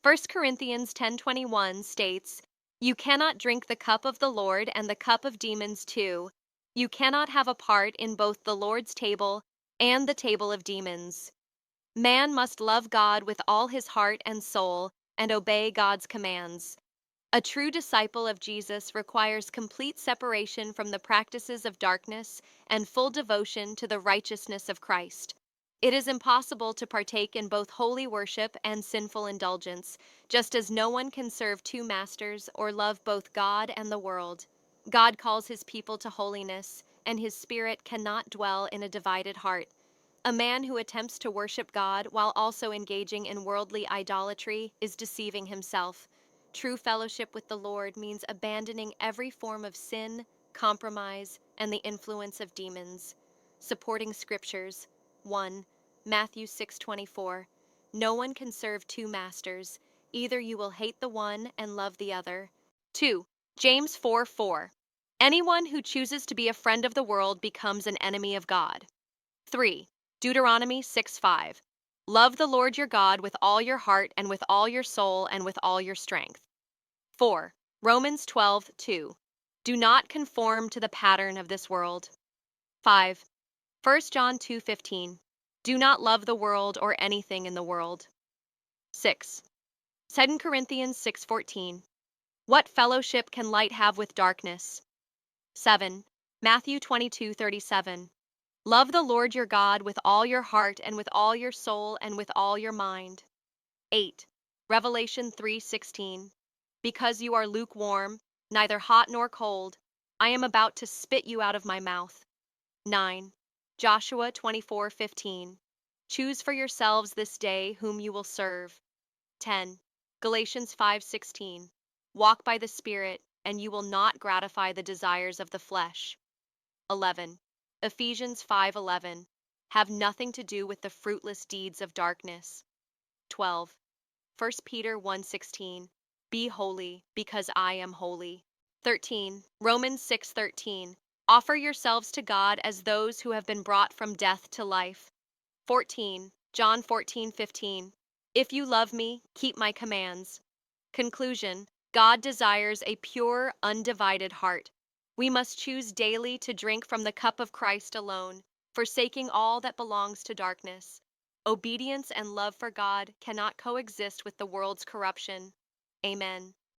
First Corinthians 10:21 states, "You cannot drink the cup of the Lord and the cup of demons too. You cannot have a part in both the Lord's table and the table of demons." Man must love God with all his heart and soul and obey God's commands. A true disciple of Jesus requires complete separation from the practices of darkness and full devotion to the righteousness of Christ. It is impossible to partake in both holy worship and sinful indulgence, just as no one can serve two masters or love both God and the world. God calls his people to holiness, and his spirit cannot dwell in a divided heart. A man who attempts to worship God while also engaging in worldly idolatry is deceiving himself. True fellowship with the Lord means abandoning every form of sin, compromise, and the influence of demons. Supporting scriptures. 1. Matthew 6:24. No one can serve two masters. Either you will hate the one and love the other. 2. James 4:4. Anyone who chooses to be a friend of the world becomes an enemy of God. 3. Deuteronomy 6:5. Love the Lord your God with all your heart and with all your soul and with all your strength. 4. Romans 12:2. Do not conform to the pattern of this world. 5. 1 John 2:15. Do not love the world or anything in the world. 6. 2 Corinthians 6:14. What fellowship can light have with darkness? 7. Matthew 22:37. Love the Lord your God with all your heart and with all your soul and with all your mind. 8. Revelation 3:16. Because you are lukewarm, neither hot nor cold, I am about to spit you out of my mouth. 9. Joshua 24:15. Choose for yourselves this day whom you will serve. 10. Galatians 5:16. Walk by the Spirit, and you will not gratify the desires of the flesh. 11. Ephesians 5:11. Have nothing to do with the fruitless deeds of darkness. 12. 1 Peter 1:16. Be holy, because I am holy. 13. Romans 6:13. Offer yourselves to God as those who have been brought from death to life. 14. John 14:15. If you love me, keep my commands. Conclusion. God desires a pure, undivided heart. We must choose daily to drink from the cup of Christ alone, forsaking all that belongs to darkness. Obedience and love for God cannot coexist with the world's corruption. Amen.